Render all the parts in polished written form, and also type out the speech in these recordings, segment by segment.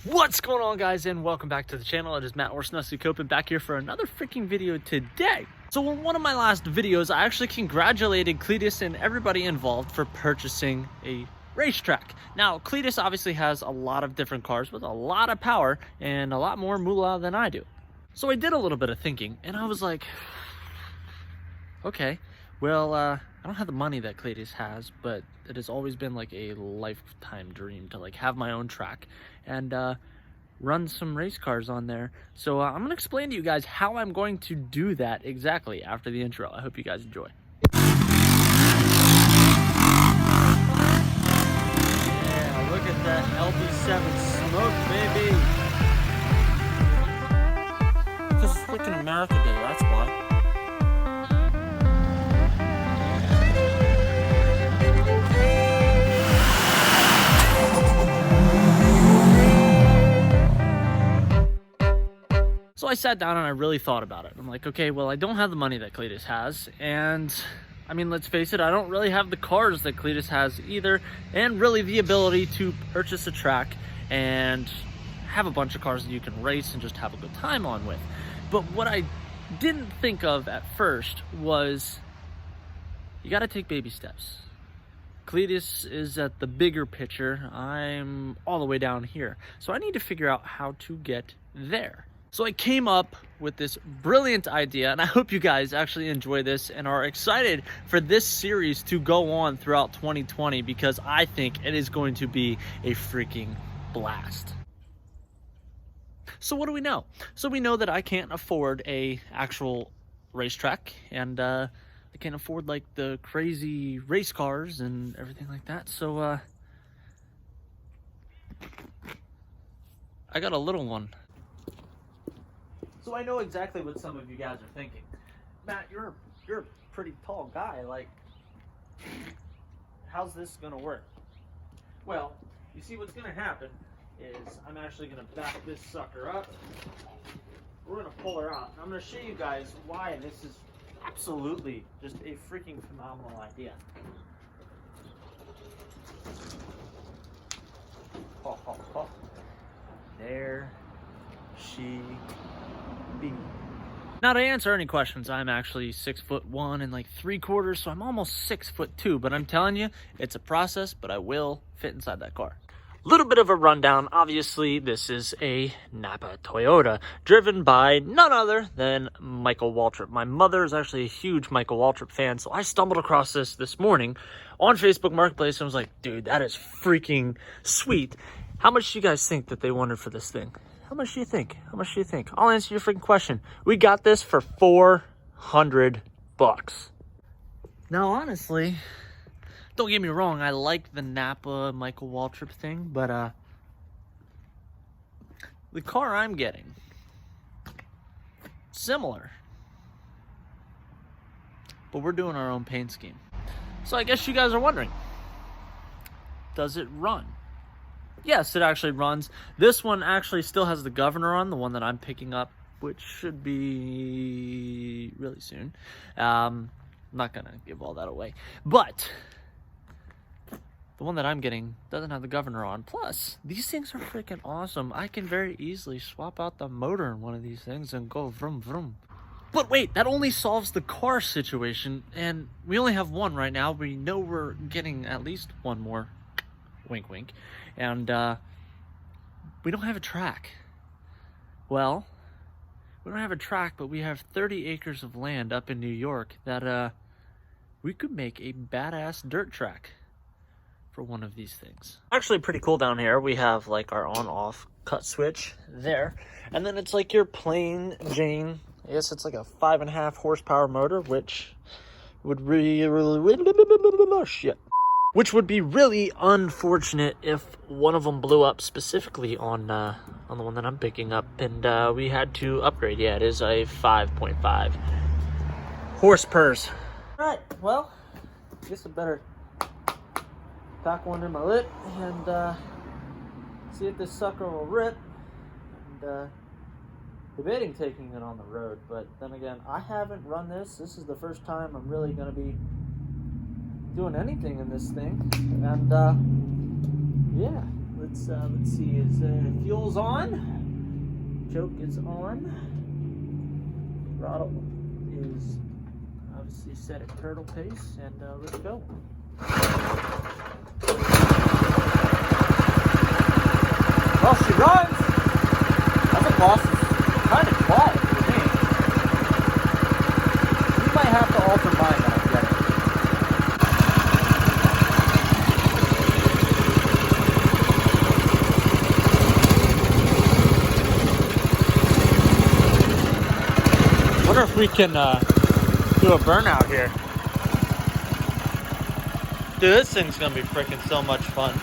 What's going on, guys, and welcome back to the channel. It is Matt or Snusky Copen back here for another freaking video today. So in one of my last videos, I actually congratulated Cletus and everybody involved for purchasing a racetrack. Now, Cletus obviously has a lot of different cars with a lot of power and a lot more moolah than I do. So I did a little bit of thinking, and I was like, okay, well, I don't have the money that Cletus has, but it has always been like a lifetime dream to like have my own track and run some race cars on there. So I'm gonna explain to you guys how I'm going to do that exactly after the intro. I hope you guys enjoy. Yeah, look at that LB7 smoke, baby. Because it's freaking America Day, that's why. So I sat down and I really thought about it. I'm like, okay, well, I don't have the money that Cletus has. And I mean, let's face it, I don't really have the cars that Cletus has either. And really the ability to purchase a track and have a bunch of cars that you can race and just have a good time on with. But what I didn't think of at first was you got to take baby steps. Cletus is at the bigger picture. I'm all the way down here. So I need to figure out how to get there. So I came up with this brilliant idea, and I hope you guys actually enjoy this and are excited for this series to go on throughout 2020, because I think it is going to be a freaking blast. So what do we know? So we know that I can't afford a actual racetrack, and I can't afford like the crazy race cars and everything like that. So I got a little one. So I know exactly what some of you guys are thinking. Matt, you're a pretty tall guy. Like, how's this gonna work? Well, you see, what's gonna happen is I'm actually gonna back this sucker up. We're gonna pull her out. And I'm gonna show you guys why this is absolutely just a freaking phenomenal idea. Ho, ho, ho. There she be. Now, to answer any questions, I'm actually 6'1" and like 3/4, so I'm almost 6'2", but I'm telling you, it's a process, but I will fit inside that car. Little bit of a rundown. Obviously, this is a Napa Toyota, driven by none other than Michael Waltrip. My mother is actually a huge Michael Waltrip fan, so I stumbled across this morning on Facebook Marketplace and was like, dude, that is freaking sweet. How much do you guys think that they wanted for this thing? How much do you think? How much do you think? I'll answer your freaking question. We got this for $400. Now, honestly, don't get me wrong, I like the Napa Michael Waltrip thing, but the car I'm getting, similar. But we're doing our own paint scheme. So I guess you guys are wondering, does it run? Yes, it actually runs. This one actually still has the governor on, the one that I'm picking up, which should be really soon. I'm not going to give all that away. But the one that I'm getting doesn't have the governor on. Plus, these things are freaking awesome. I can very easily swap out the motor in one of these things and go vroom vroom. But wait, that only solves the car situation, and we only have one right now. We know we're getting at least one more. Wink, wink. And we don't have a track. Well, we don't have a track, but we have 30 acres of land up in New York that we could make a badass dirt track for one of these things. Actually pretty cool down here. We have like our on-off cut switch there. And then it's like your plain Jane, I guess it's like a 5.5 horsepower motor, which would which would be really unfortunate if one of them blew up, specifically on the one that I'm picking up, and we had to upgrade. Yeah, it is a 5.5 horsepurs. All right, well, I guess I better pack one in my lip and see if this sucker will rip. And debating taking it on the road, but then again, I haven't run this. This is the first time I'm really going to be doing anything in this thing, and yeah, let's see. Is fuel's on? Choke is on. Throttle is obviously set at turtle pace, and let's go. Well, she runs. I think boss is kind of quiet for me. You might have to alter mine when I get it. Wonder if we can do a burnout here. Dude, this thing's gonna be freaking so much fun.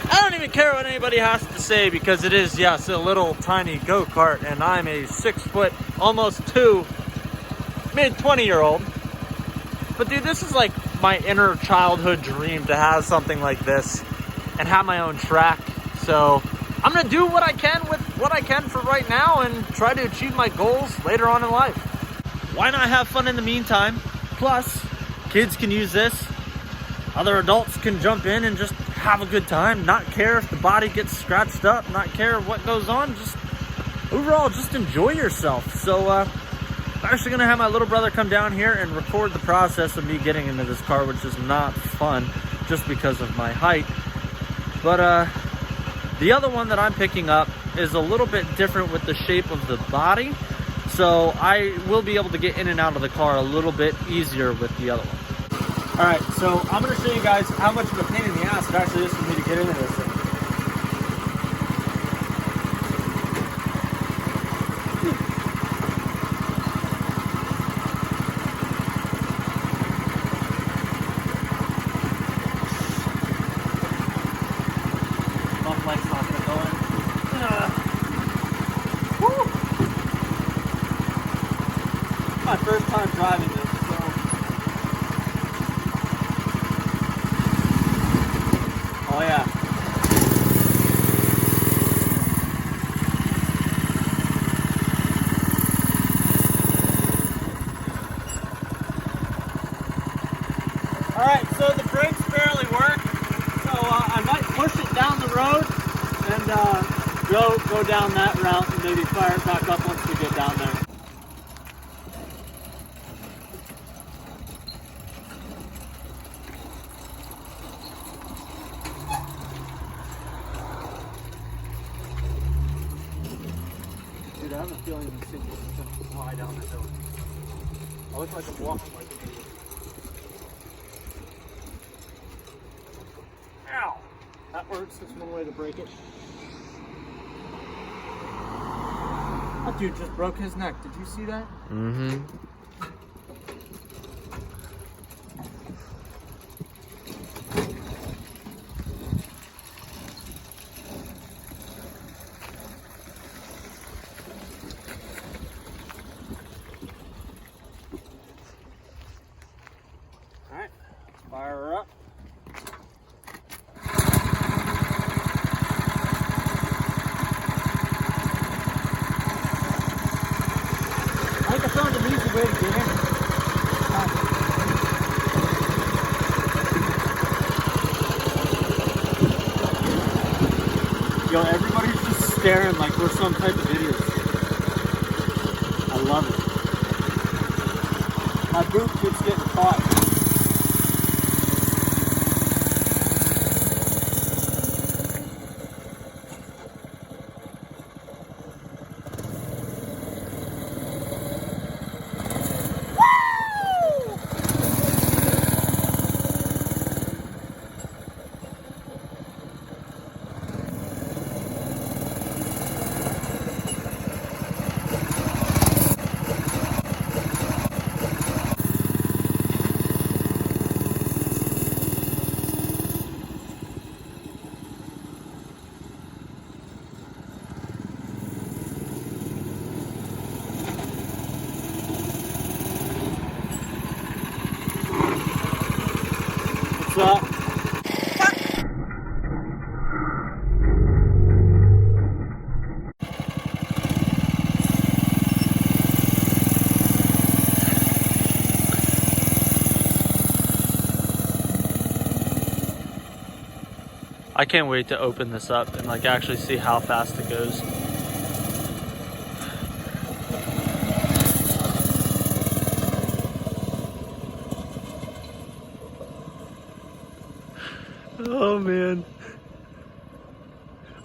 I don't even care what anybody has to say because it is, yes, a little tiny go-kart, and I'm a 6 foot, almost 2, mid-20-year-old. But dude, this is like my inner childhood dream to have something like this and have my own track. So I'm gonna do what I can with what I can for right now and try to achieve my goals later on in life. Why not have fun in the meantime? Plus, kids can use this. Other adults can jump in and just have a good time, not care if the body gets scratched up, not care what goes on, just overall just enjoy yourself. So I'm actually gonna have my little brother come down here and record the process of me getting into this car, which is not fun just because of my height. But the other one that I'm picking up is a little bit different with the shape of the body, so I will be able to get in and out of the car a little bit easier with the other one. All right, so I'm gonna show you guys how much of a pain in the ass it actually is for me to get into this thing. Bump light's not gonna go in. Woo! My first time driving this. Oh yeah. Alright, so the brakes barely work. So I might push it down the road and go down that route and maybe fire it back up once we get down there. Dude, I have a feeling this thing is going to fly down the hill. I look like I'm walking like an idiot. Ow! That works. That's one way to break it. That dude just broke his neck. Did you see that? Mm-hmm. Alright, fire her up. I think I found an easy way to get in. Yo, everybody's just staring like we're some type of idiots. I love it. My boot keeps getting caught. I can't wait to open this up and like actually see how fast it goes. Oh man.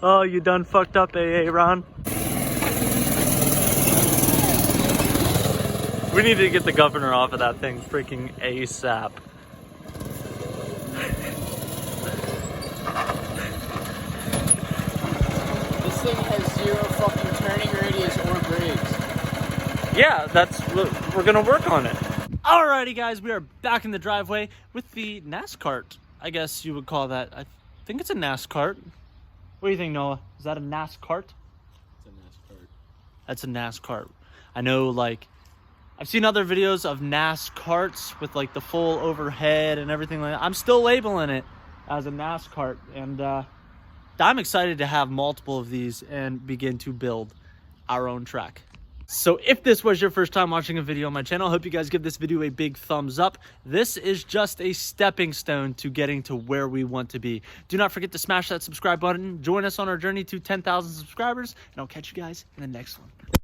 Oh, you done fucked up, AA Ron. We need to get the governor off of that thing freaking ASAP. This thing has 0 fucking turning radius or brakes. Yeah, we're gonna work on it. Alrighty guys, we are back in the driveway with the NASKART. I guess you would call that, I think it's a NASKART. What do you think, Noah? Is that a NASKART? It's a NASKART. That's a NASKART. I know, like, I've seen other videos of NASKARTs with like the full overhead and everything like that. I'm still labeling it as a NASKART, and I'm excited to have multiple of these and begin to build our own track. So if this was your first time watching a video on my channel, I hope you guys give this video a big thumbs up. This is just a stepping stone to getting to where we want to be. Do not forget to smash that subscribe button. Join us on our journey to 10,000 subscribers, and I'll catch you guys in the next one.